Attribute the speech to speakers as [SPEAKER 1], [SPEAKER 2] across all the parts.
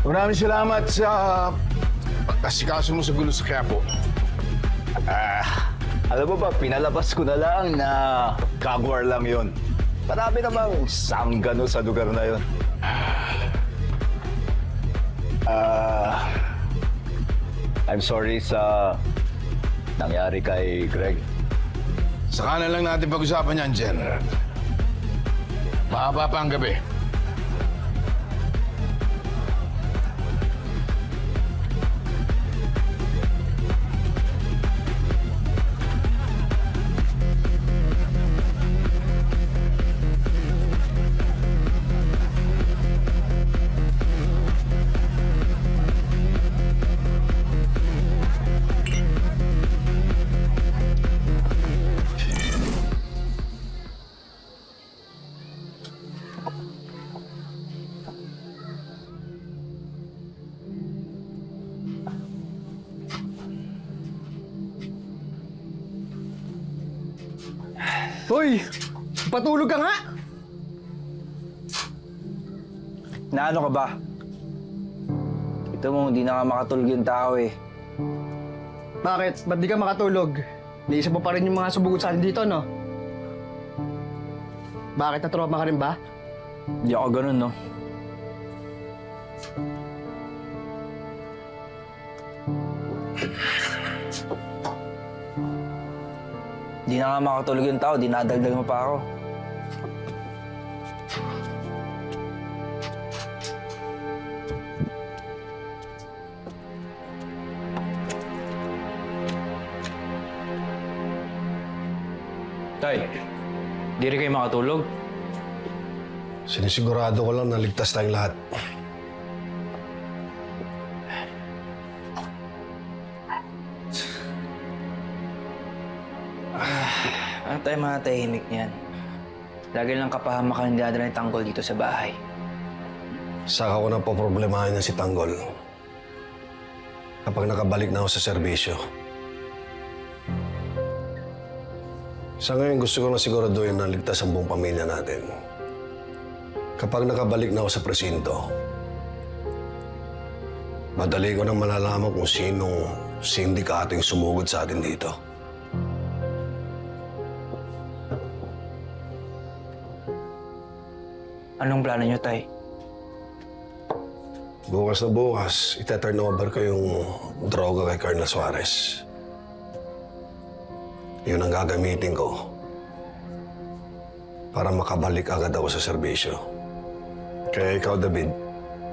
[SPEAKER 1] Maraming salamat sa pagkasikaso mo sa gulo sa Quiapo.
[SPEAKER 2] Alam mo ba, pinalabas ko na lang na kagwar lang yun. Marami namang sanggano sa lugar na yun. I'm sorry sa nangyari kay Greg.
[SPEAKER 1] Saka na lang natin pag-usapan yan, General. Mahaba pa ang gabi.
[SPEAKER 3] Hoy! Patulog ka nga!
[SPEAKER 4] Naano ka ba? Ito mo, hindi na nga makatulog yung tao eh.
[SPEAKER 3] Bakit? Ba't di ka makatulog? Naisip mo pa rin yung mga subugot sa atin dito, no? Bakit? Natroma ka rin ba?
[SPEAKER 4] Hindi ako ganun, no? Di na nga makatulog yung tao, dinadagdag mo pa ako. Tay, di rin kayo makatulog?
[SPEAKER 1] Sinisigurado ko lang na ligtas tayong lahat.
[SPEAKER 4] Ano tayo mga tahimik niyan? Lagi lang kapahamakan ni Dada ng Tanggol dito sa bahay.
[SPEAKER 5] Saka ko na poproblemahin na si Tanggol. Kapag nakabalik na ako sa serbisyo. Sa ngayon, gusto ko na siguraduhin na ligtas ang buong pamilya natin. Kapag nakabalik na ako sa presinto, madali ko nang malalaman kung sinong sindikating sumugod sa atin dito.
[SPEAKER 4] Anong plano niyo, Tay?
[SPEAKER 5] Bukas na bukas, ita-turn over ko yung droga kay Colonel Suarez. Yun ang gagamitin ko para makabalik agad ako sa serbisyo. Kaya ikaw, David,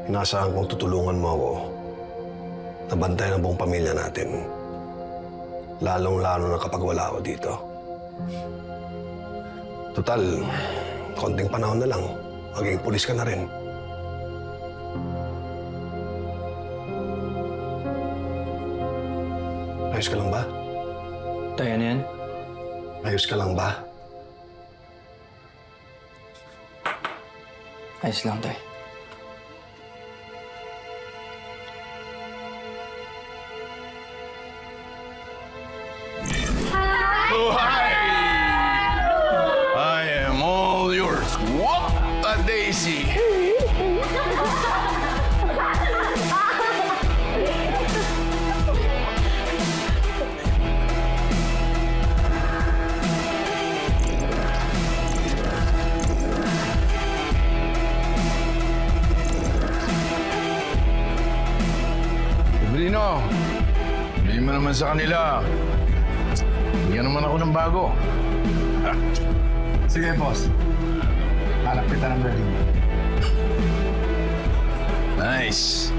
[SPEAKER 5] inaasahan kong tutulungan mo ako na bantayan ang buong pamilya natin. Lalong-lalo na kapag wala ako dito. Total, konting panahon na lang. Maging pulis ka na rin. Ayos ka lang ba?
[SPEAKER 4] Tay, ano yan?
[SPEAKER 5] Ayos ka lang ba?
[SPEAKER 4] Ayos lang, Tay.
[SPEAKER 1] Oh, hi! I am all yours. What a daisy! Brino, hindi mo naman sa kanila. Bigyan naman ako ng bago.
[SPEAKER 3] Sige, boss. Hanap kita ng galing.
[SPEAKER 1] Nice.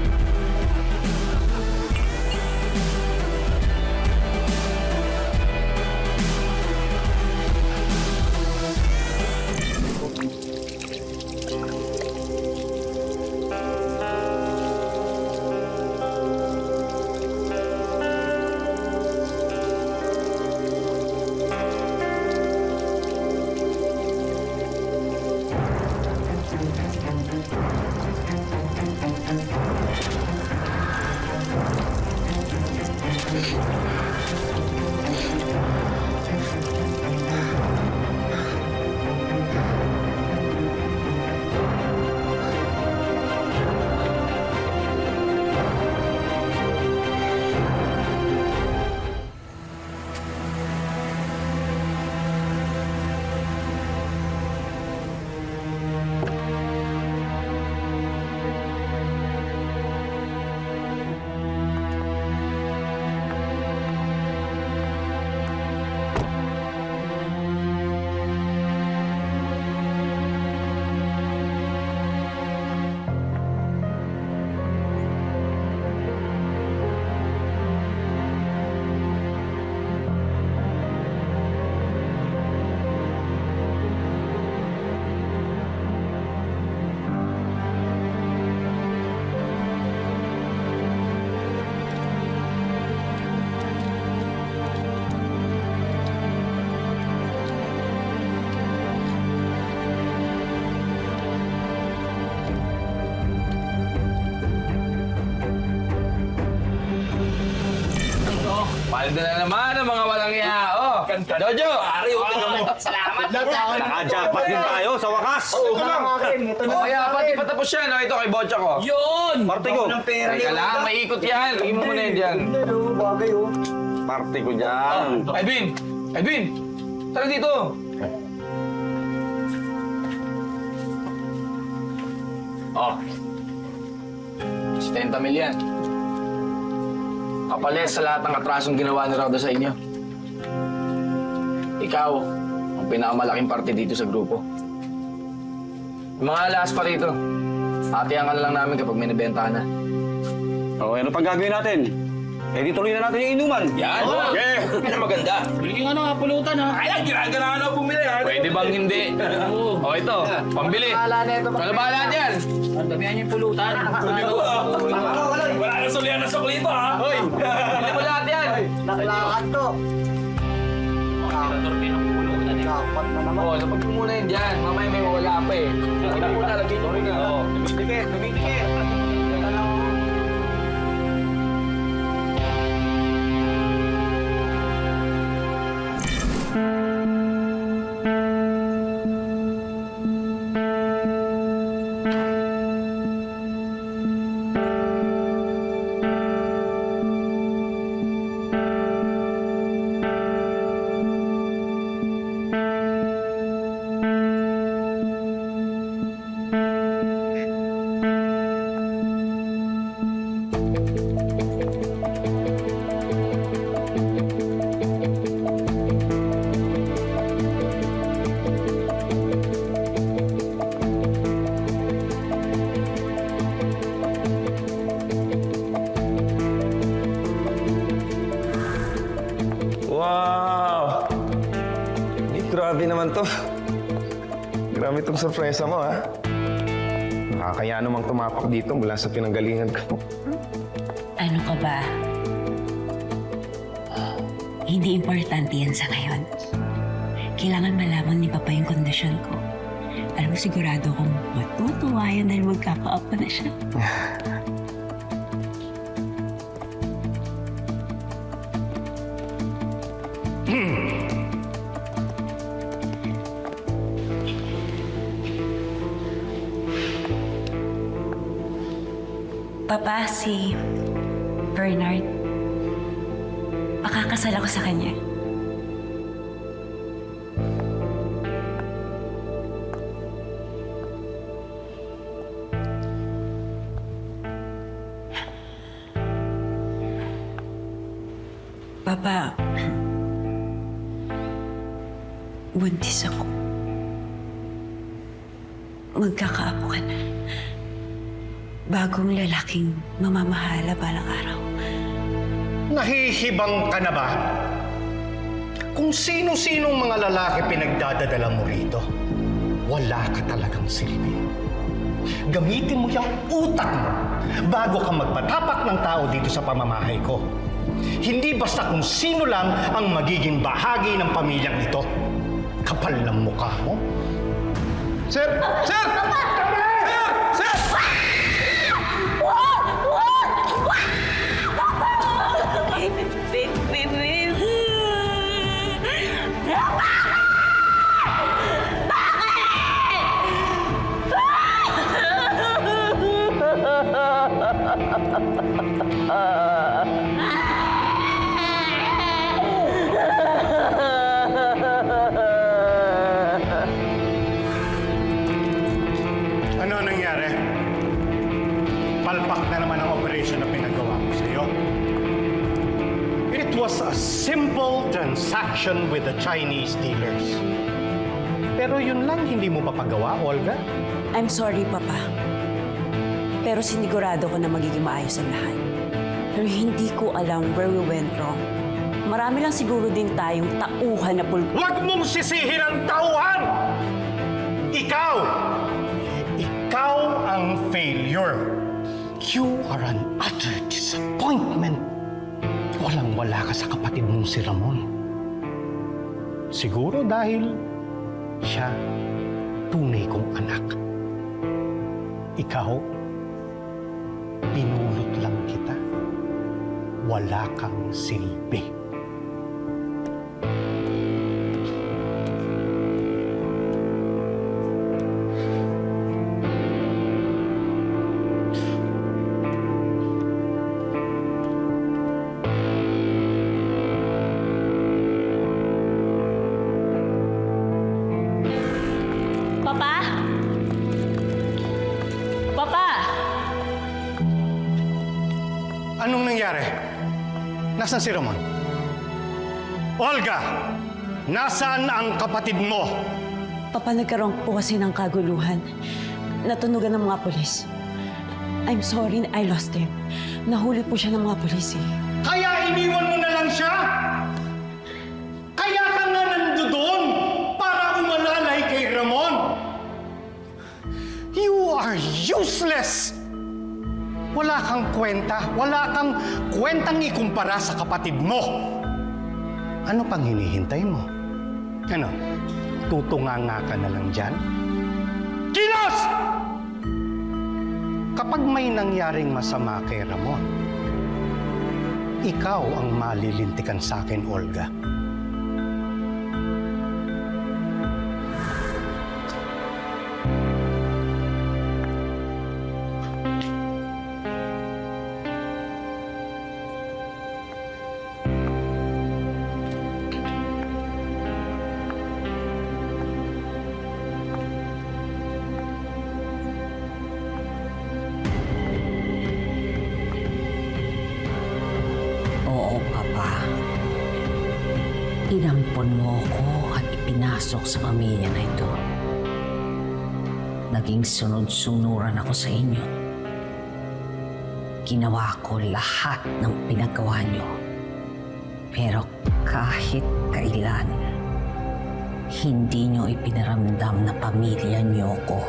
[SPEAKER 4] Ando na naman ang mga walang iya. Oh, Jojo! Pare, salamat!
[SPEAKER 6] Naka-jackpot din tayo sa wakas.
[SPEAKER 4] Kaya pati patapos yan. Oh, ito kay Bocha ko.
[SPEAKER 6] Yun! Parte ko.
[SPEAKER 4] Teka lang, maikot yan. Lagyan mo muna yan dyan.
[SPEAKER 6] Parte ko dyan.
[SPEAKER 4] Edwin! Edwin! Tara dito! Oh. 70 million. Kapalit sa lahat ng atrasong ginawa ni Rodo sa inyo. Ikaw, ang pinakamalaking parte dito sa grupo. Yung mga alas pa rito, hatihan ka na lang namin kapag may nabentahan na.
[SPEAKER 6] Okay, ano pang gagawin natin? Eh, di tuloy na natin yung inuman.
[SPEAKER 4] Yan! Yeah! Yan ang maganda.
[SPEAKER 7] Bigyan nga ng pulutan ha.
[SPEAKER 4] Ay, ginaganahan ako bumili. Pwede bang hindi? O ito, pambili. Ano bahala dyan?
[SPEAKER 7] Ang damihan yung pulutan.
[SPEAKER 4] Wala kang sulihan na suklito, ha? Hoy! Bili mo lahat yan!
[SPEAKER 3] Naklakad to.
[SPEAKER 4] Oo, lapag mo muna yun dyan. Mamaya may mawala pa eh. Hindi mo na, lagay mo na. Oo, dumidikit, dumidikit.
[SPEAKER 5] Wow! Grabe naman to. Grabe itong sorpresa mo, ha? Nakakaya namang tumapak dito mula sa pinanggalingan ko.
[SPEAKER 8] Ano ka ba? Hindi importante yan sa ngayon. Kailangan malaman ni Papa yung kondisyon ko. Alam mo, sigurado kong matutuwa yan dahil magkaka-up na siya. Papa, si Bernard. Pakakasal ako sa kanya. Papa, buntis ako. Magkakaapo ka na. Bagong lalaking mamamahala balang araw.
[SPEAKER 9] Nahihibang ka na ba? Kung sino-sinong mga lalaki pinagdadadala mo rito, wala ka talagang silbi. Gamitin mo yung utak mo bago ka magpatapak ng tao dito sa pamamahay ko. Hindi basta kung sino lang ang magiging bahagi ng pamilyang ito. Kapal ng mukha mo.
[SPEAKER 5] Sir! Sir! Sir!
[SPEAKER 9] Ano nangyari? Palpak na naman ang operation na pinagawa ko sa iyo. It was a simple transaction with the Chinese dealers. Pero yun lang hindi mo papagawa, Olga?
[SPEAKER 8] I'm sorry, Papa. Pero sinigurado ko na magiging maayos ang lahat. Pero hindi ko alam where we went wrong. Marami lang siguro din tayong tauhan na
[SPEAKER 9] Huwag mong sisihin ang tauhan! Ikaw! Ikaw ang failure. You are an utter disappointment. Walang-wala ka sa kapatid mong si Ramon. Siguro dahil siya tunay kong anak. Ikaw, pinulot lang kita. Wala kang silbi. Anong nangyari? Nasaan si Ramon? Olga! Nasaan ang kapatid mo?
[SPEAKER 8] Papa, nagkaroon po kasi ng kaguluhan. Natunugan ng mga polis. I'm sorry, I lost him. Nahuli po siya ng mga polis eh.
[SPEAKER 9] Kaya iniwan mo na lang siya? Kaya ka nga nandoon para umalalay kay Ramon? You are useless! Wala kang kwenta. Wala kang kwentang ikumpara sa kapatid mo. Ano pang hinihintay mo? Ano? Tutunganga ka na lang dyan? Kilos! Kapag may nangyaring masama kay Ramon, ikaw ang malilintikan sa akin, Olga.
[SPEAKER 10] Oo, Papa. Inampon mo ako at ipinasok sa pamilya na ito. Naging sunod-sunuran ako sa inyo. Ginawa ko lahat ng pinagawa niyo. Pero kahit kailan, hindi niyo ipinaramdam na pamilya niyo ko.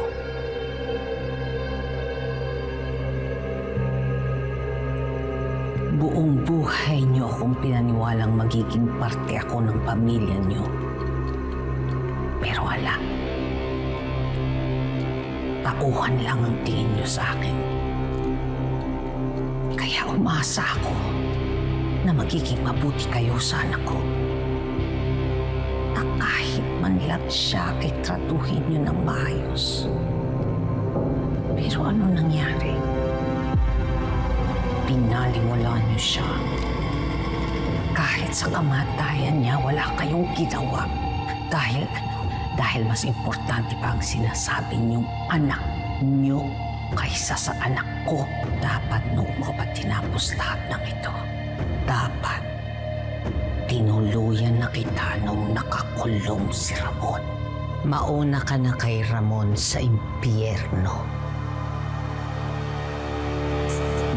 [SPEAKER 10] Buong buhay niyo akong pinaniwalang magiging parte ako ng pamilya niyo. Pero wala. Tauhan lang ang tingin niyo sa akin. Kaya umasa ako na magiging mabuti kayo sa anak ko. Na kahit man lang siya ay tratuhin niyo ng maayos. Pero ano nangyari? Pinalimulan niyo siya. Kahit sa kamatayan niya, wala kayong ginawa. Dahil ano? Dahil mas importante pa ang sinasabi niyong anak niyo kaysa sa anak ko. Dapat nung ko pa tinapos lahat ng ito. Dapat tinuluyan na kita nung nakakulong si Ramon. Mauna ka na kay Ramon sa impyerno.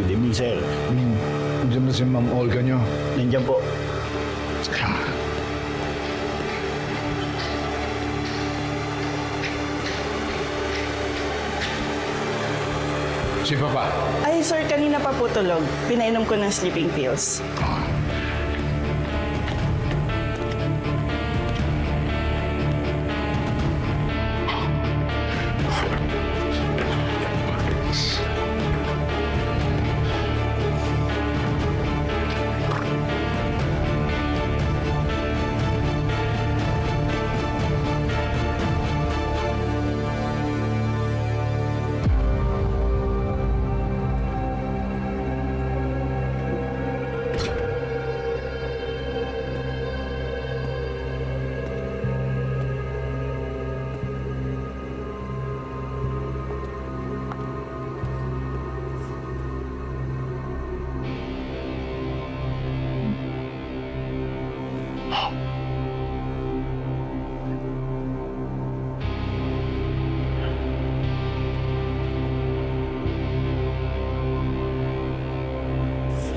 [SPEAKER 2] Good evening, sir.
[SPEAKER 1] Nandiyan ba si Ma'am Olga niyo?
[SPEAKER 2] Nandiyan po.
[SPEAKER 1] Si Papa.
[SPEAKER 11] Ay, sir, kanina pa po tulog. Pinainom ko ng sleeping pills.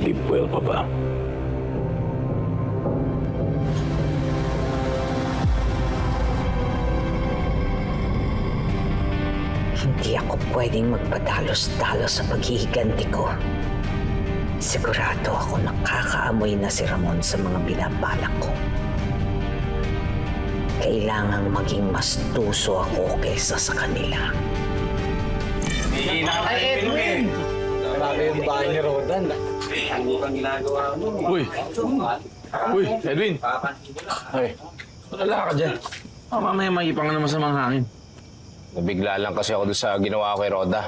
[SPEAKER 2] Sleep well, Papa.
[SPEAKER 10] Hindi ako pwedeng magpadalos-dalos sa paghihiganti ko. Sigurado ako nakakaamoy na si Ramon sa mga binabalak ko. Kailangang maging mas tuso ako kaysa sa kanila.
[SPEAKER 4] Ay, Edwin! Grabe yung bahay ni Rodan. Uy! Uy, Edwin! Ay, wala ka dyan. Mamaya maipang ka naman sa mga hangin.
[SPEAKER 12] Nabigla lang kasi ako doon sa ginawa ko kay Roda.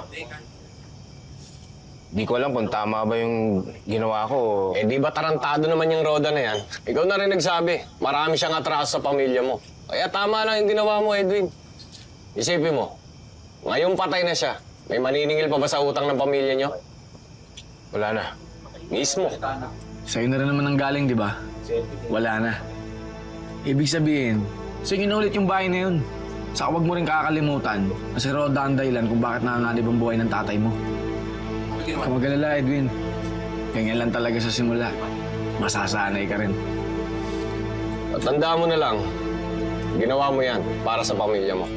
[SPEAKER 12] Di ko alam kung tama ba yung ginawa ko.
[SPEAKER 6] Eh di ba tarantado naman yung Roda na yan? Ikaw na rin nagsabi, marami siyang atraso sa pamilya mo. Kaya tama lang yung ginawa mo, Edwin. Isipin mo, ngayong patay na siya, may maniningil pa ba sa utang ng pamilya niyo?
[SPEAKER 12] Wala na.
[SPEAKER 6] Mismo.
[SPEAKER 4] Sa'yo na rin naman ang galing, di ba? Wala na. Ibig sabihin, sige na ulit yung bahay na yun. Saka huwag mo rin kakalimutan na si Roda ang dahilan kung bakit nanganganib ang buhay ng tatay mo. Kung mag-alala, Edwin. Ganyan lang talaga sa simula. Masasanay ka rin.
[SPEAKER 6] At tandaan mo na lang, ginawa mo yan para sa pamilya mo.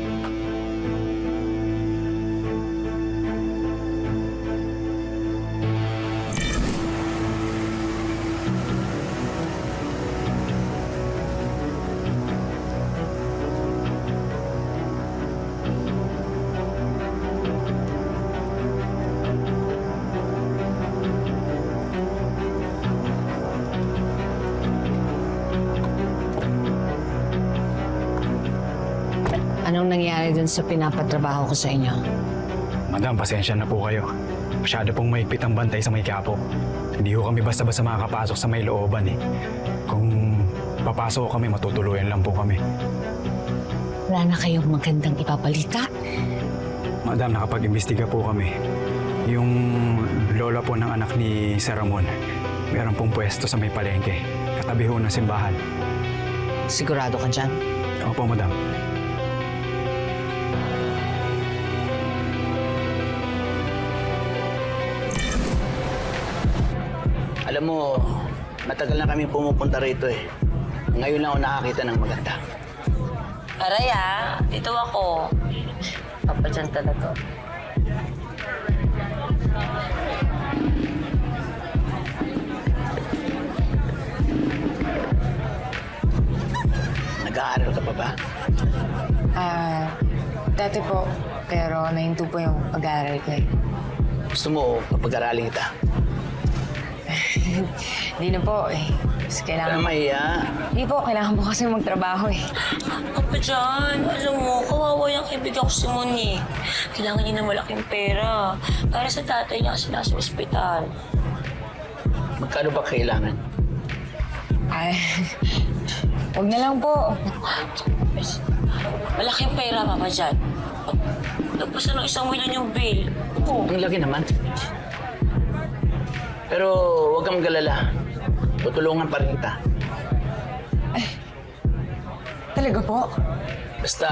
[SPEAKER 10] Anong nangyari dun sa pinapatrabaho ko sa inyo?
[SPEAKER 13] Madam, pasensya na po kayo. Masyado pong mahigpit ang bantay sa may kapo. Hindi ko kami basta-basta makakapasok sa may looban eh. Kung papasok kami, matutuluyan lang po kami.
[SPEAKER 10] Wala na kayong magandang ipabalita?
[SPEAKER 13] Madam, nakapag-imbestiga po kami. Yung lola po ng anak ni Sir Ramon, meron pong pwesto sa may palengke. Katabi ho ng simbahan.
[SPEAKER 10] Sigurado ka dyan?
[SPEAKER 13] Opo, madam.
[SPEAKER 14] Alam mo, matagal na kami pumupunta rito eh. Ngayon lang ako nakakita ng maganda.
[SPEAKER 8] Aray dito ako. Papadyan talaga.
[SPEAKER 14] Nag-aaral ka pa ba?
[SPEAKER 11] Dati po, pero nahinto po yung pag-aaral ko eh.
[SPEAKER 14] Gusto mo papag-aralin kita?
[SPEAKER 11] Hindi na po eh. Mas kailangan...
[SPEAKER 14] Kaya mahiya.
[SPEAKER 11] Hindi po, kailangan po kasi magtrabaho eh.
[SPEAKER 8] Papa John, alam mo, kawawa yung kaibigan ko si Moni. Kailangan niya ng malaking pera para sa tatay niya kasi nasa ospital.
[SPEAKER 14] Magkano ba kailangan?
[SPEAKER 11] Ay, huwag na lang po.
[SPEAKER 8] Malaking pera, Papa John. Nagpasa ng 1 milyon yung bill.
[SPEAKER 14] Ang laki naman. Pero huwag kang magalala. Tutulungan pa rin kita.
[SPEAKER 11] Talaga po?
[SPEAKER 14] Basta,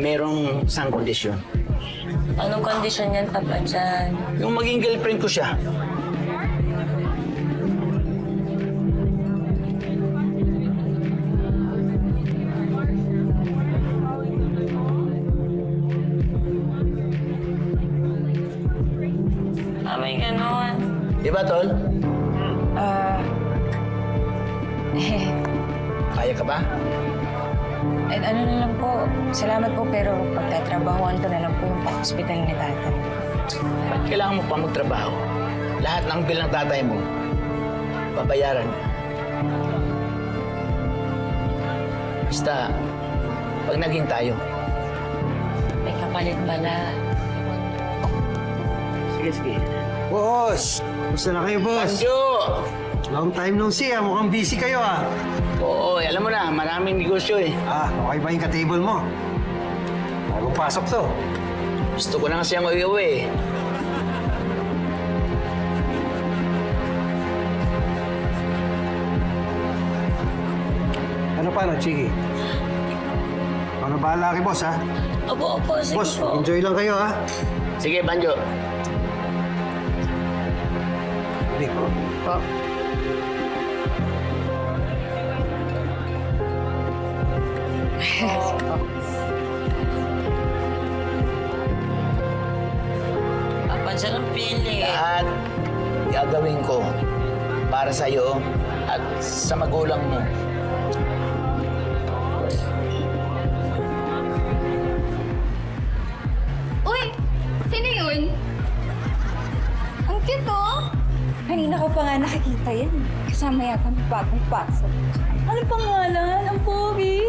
[SPEAKER 14] merong isang kondisyon.
[SPEAKER 8] Anong kondisyon yan, Papa John?
[SPEAKER 14] Yung maging girlfriend ko siya.
[SPEAKER 8] May ganon.
[SPEAKER 14] Di ba, Tol? Kaya ka ba?
[SPEAKER 11] Ano na lang po, salamat po pero pagtatrabahoan ko na lang po yung pang-hospital ni tatay.
[SPEAKER 14] Ba't kailangan mo pa magtrabaho? Lahat ng bill ng tatay mo, babayaran mo. Basta, pag naging tayo.
[SPEAKER 8] May kapalit pala.
[SPEAKER 14] Sige, sige.
[SPEAKER 3] Boss! Gusto na kayo, boss?
[SPEAKER 14] Banjo!
[SPEAKER 3] Long time no see, mukhang busy kayo,
[SPEAKER 14] Oo, alam mo na, maraming negosyo eh.
[SPEAKER 3] Okay ba yung ka-table mo? Bagong pasok to.
[SPEAKER 14] Gusto ko na kasi ang iuwi eh.
[SPEAKER 3] Ano pa, Chiki? Ano bahala kay boss,
[SPEAKER 8] Opo, sige
[SPEAKER 3] Boss,
[SPEAKER 8] po.
[SPEAKER 3] enjoy lang kayo,
[SPEAKER 14] Sige, Banjo.
[SPEAKER 3] Hindi po.
[SPEAKER 8] Papa John ang pili.
[SPEAKER 14] Lahat gagawin ko para sa'yo at sa magulang mo.
[SPEAKER 15] Uy! Sino yun? Ang cute, oh! Kanina ko pa nga nakikita yan. Kasama yata ng bagong pasok. Ano pangalan? Ang pogi!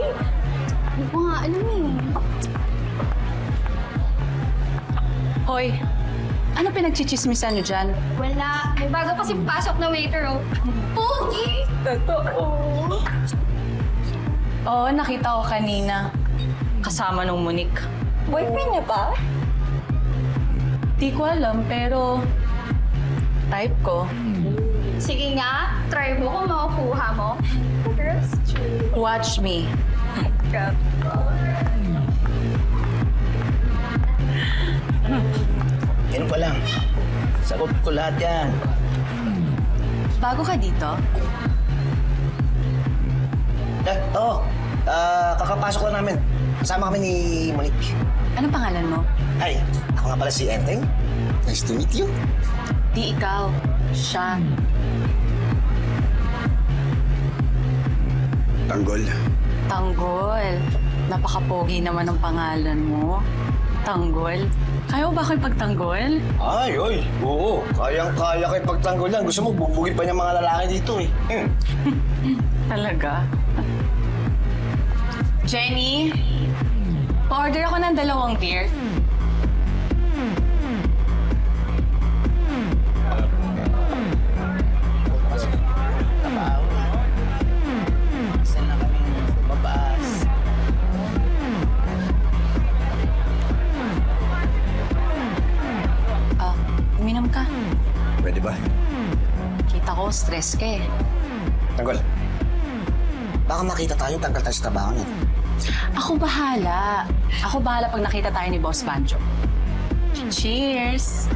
[SPEAKER 15] Hindi ko nga alam eh.
[SPEAKER 11] Hoy, ano pinagchichismisan niyo dyan?
[SPEAKER 15] Wala. May bago kasi pasok na waiter, oh. Pogi!
[SPEAKER 11] Totoo. Oo, nakita ko kanina. Kasama nung Monique.
[SPEAKER 15] Boyfriend niya ba?
[SPEAKER 11] Di ko alam, pero Type ko.
[SPEAKER 15] Sige nga, try mo kung makukuha mo. Girls,
[SPEAKER 11] Watch me.
[SPEAKER 14] Yan pa lang. Sagot ko lahat yan.
[SPEAKER 11] Bago ka dito?
[SPEAKER 14] Oo. Kakapasok lang namin. Kasama kami ni Monique.
[SPEAKER 11] Anong pangalan mo?
[SPEAKER 14] Ay, ako nga pala si Enteng. Nice to meet you.
[SPEAKER 11] Di ikaw. Siya.
[SPEAKER 5] Tanggol.
[SPEAKER 11] Tanggol. Napaka-pogi naman ang pangalan mo. Tanggol. Kaya mo ba ako ipagtanggol?
[SPEAKER 14] Ay, oy. Oo. Kayang-kaya kay pagtanggol yan. Gusto mo, bubugin pa niya mga lalaki dito eh.
[SPEAKER 11] Talaga? Jenny, pa-order ako ng 2 beer.
[SPEAKER 14] Saan na kami mabaas?
[SPEAKER 11] Uminom ka.
[SPEAKER 5] Pwede ba?
[SPEAKER 11] Kita ko, stress ka eh.
[SPEAKER 14] Tanggol. Baka makita tayo, tanggal tayo sa trabaho niya.
[SPEAKER 11] Ako bahala. Ako bahala pag nakita tayo ni Boss Banjo. Cheers!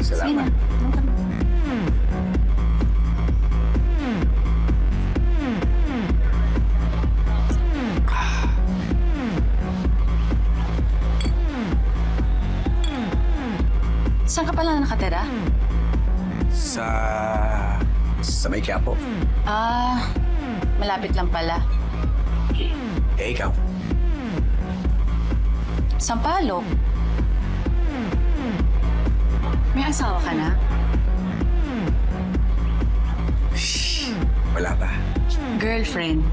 [SPEAKER 5] Salamat.
[SPEAKER 11] Saan ka pala nakatira?
[SPEAKER 5] Sa may Quiapo.
[SPEAKER 11] Malapit lang pala.
[SPEAKER 5] Eh, ikaw?
[SPEAKER 11] Sampalok. May asawa ka na?
[SPEAKER 5] Wala pa.
[SPEAKER 11] Girlfriend.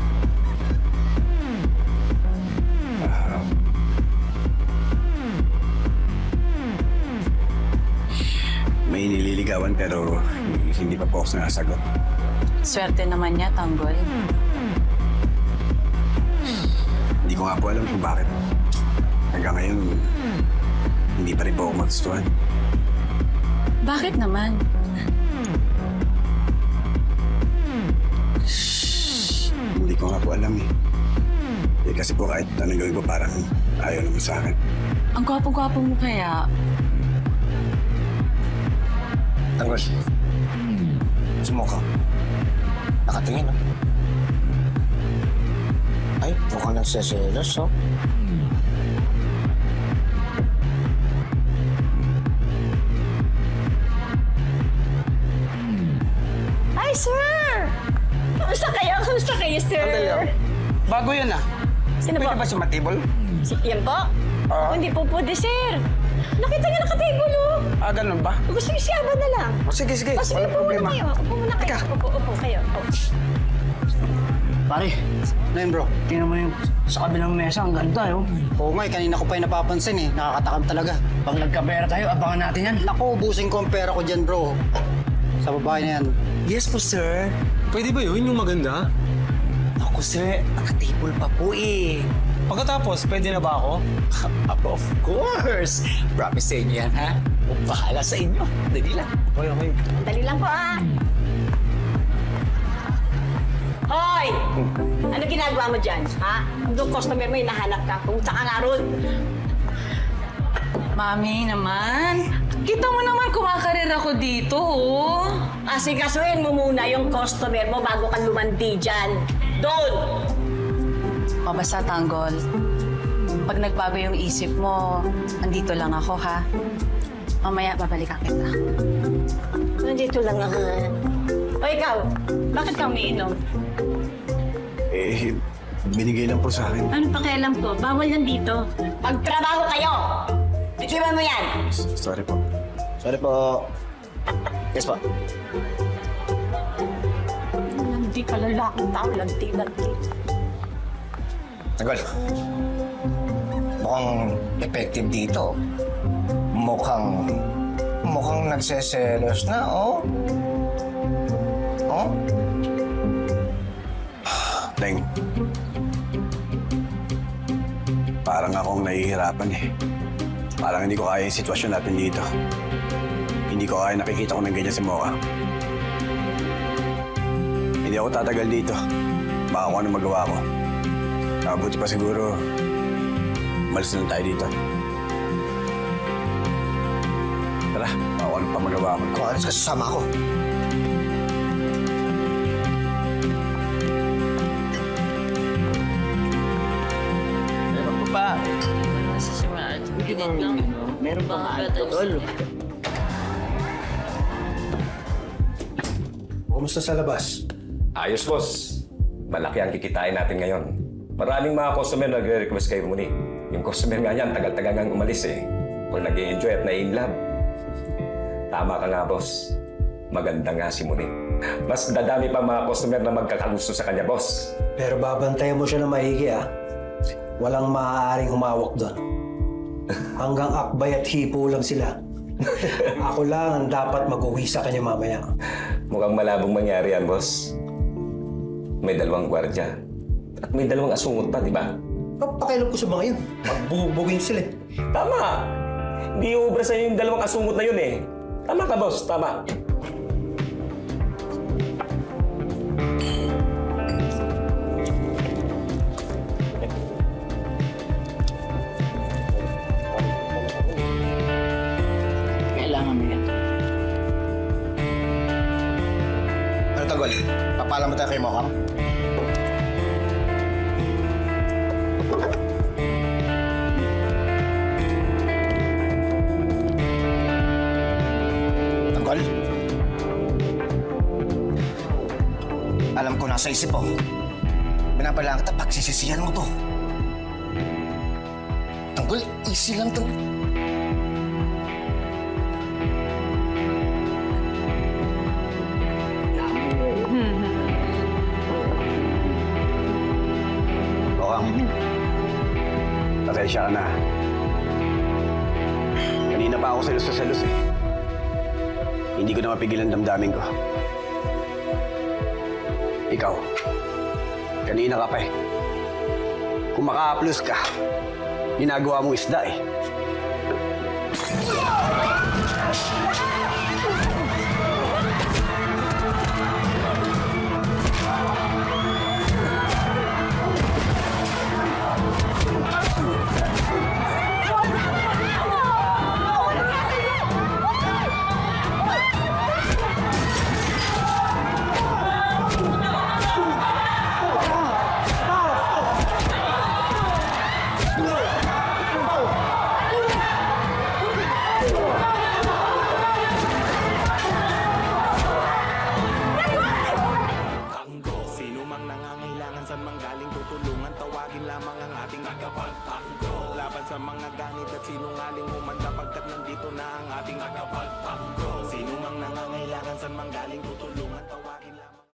[SPEAKER 5] May nililigawan pero hindi pa po ako sinasagot.
[SPEAKER 11] Swerte naman niya, Tanggol.
[SPEAKER 5] Hindi ko nga po alam kung bakit. Hanggang ngayon, hindi pa rin po ako magustuhan.
[SPEAKER 11] Bakit naman?
[SPEAKER 5] Hindi ko nga po alam eh. Eh kasi po kahit anong gawin ko parang ayaw naman sa akin.
[SPEAKER 11] Ang gwapo-gwapo mo kaya.
[SPEAKER 14] Tanggol. Sumukha. Nakatingin, no? Ay, mukhang nagseselos, oh.
[SPEAKER 15] Hi, sir! Kamusta kayo? Kamusta kayo, sir?
[SPEAKER 14] Bago yan, ah.
[SPEAKER 15] Sino
[SPEAKER 14] Pwede
[SPEAKER 15] po?
[SPEAKER 14] ba si Matibol?
[SPEAKER 15] Yan po? Oh, hindi po pwede, sir. Nakita niyo nakatable, oh.
[SPEAKER 14] Ganun ba?
[SPEAKER 15] Gusto niyo siyaban na lang.
[SPEAKER 14] Sige.
[SPEAKER 15] O, sige,
[SPEAKER 14] Walang
[SPEAKER 15] upo muna
[SPEAKER 14] problema.
[SPEAKER 15] kayo. Upo muna kayo. Upo kayo. Oh.
[SPEAKER 3] Pare, Nen bro, tingnan mo yung sa kabilang mesa, ang ganda yun. Oo nga, kanina ko pa yung napapansin eh. Nakakatakam talaga. Pag nagkapera tayo, abangan natin yan. Naku, ubusin ko ang pera ko dyan bro. Sa babae na yan.
[SPEAKER 16] Yes po, sir. Pwede ba yun, yung maganda?
[SPEAKER 14] Ako, sir, nakatable pa po eh.
[SPEAKER 16] Pagkatapos, pwede na ba ako?
[SPEAKER 14] Of course! Promise sa inyo yan, ha? Bahala sa inyo. Dali lang.
[SPEAKER 16] Okay.
[SPEAKER 15] Dali lang po, ah. Hoy! Ano ginagawa mo dyan, ha? Yung customer mo, hinahanap ka. Pumunta ka nga ron.
[SPEAKER 11] Mami naman. Kita mo naman kumakarir ako dito, oh.
[SPEAKER 15] Asikasuhin mo muna yung customer mo bago ka lumandi dyan. Doon!
[SPEAKER 11] O basta, Tanggol. Pag nagbago yung isip mo, andito lang ako, ha? Mamaya, babalikan kita.
[SPEAKER 15] Nandito lang ako. O ikaw, bakit ka umiinom?
[SPEAKER 5] Eh, binigay lang po sa akin.
[SPEAKER 15] Ano pakialam ko? Bawal yan dito. Pagtrabaho kayo! Bitiwan mo yan!
[SPEAKER 5] Sorry po.
[SPEAKER 14] Sorry po. Yes po.
[SPEAKER 15] Landi ka lalaking tao. Landi.
[SPEAKER 14] Tanggol. Mukhang effective dito. Mukhang nagseselos na, oh. Oh?
[SPEAKER 5] Teng. Parang akong nahihirapan eh. Parang hindi ko kaya yung sitwasyon natin dito.
[SPEAKER 13] Hindi ko kaya nakikita ko ng ganyan si Mocha. Hindi ako tatagal dito. Baka kung ano magawa ko. Mabuti pa siguro, malis na lang tayo dito. Tara, baka kung ano pa magawa ko.
[SPEAKER 3] Kung alis ka, sasama ako.
[SPEAKER 14] Meron pa ba? Meron pa nga tol.
[SPEAKER 5] Kumusta sa labas?
[SPEAKER 17] Ayos, boss. Malaki ang kikitain natin ngayon. Maraming mga customer nagre-request kay Muni. Yung customer nga yan, tagal-tagal ngang umalis eh. Kung nag-i-enjoy at na-in-love. Tama ka nga, boss. Maganda nga si Muni. Mas dadami pa mga customer na magkakagusto sa kanya, boss.
[SPEAKER 3] Pero babantayan mo siya na maigi, ah. Walang maaaring humawak doon. Hanggang akbay at hipo lang sila. Ako lang ang dapat mag-uwi sa kanya mamaya.
[SPEAKER 17] Mukhang malabong mangyari yan, boss. May 2 gwardya. At may 2 asungot pa, di ba?
[SPEAKER 3] Papakialam ko sa mga yun. Magbubugin sila.
[SPEAKER 17] Tama! Hindi ubra sa'yo yung 2 asungot na yun eh. Tama ka, boss. Tama.
[SPEAKER 14] Kailangan mo yan.
[SPEAKER 3] Ano, Tanggol? Papaalam mo tayo kay Mocha? Tanggol? Alam ko nasa isip mo. Binabalaan kita, pagsisisihan mo to. Tanggol, easy lang to.
[SPEAKER 13] Pasensya ka na. Kanina pa ako selos eh. Hindi ko na mapigil ang damdamin ko. Ikaw, kanina ka pa eh. Kung maka-plus ka, ginagawa mong isda eh.
[SPEAKER 18] Laban sa mga ganit at sinungaling umanda pagkat nandito na ang ating agapagtanggol. Sino mang nangangailangan, saan mang galing tutulungan.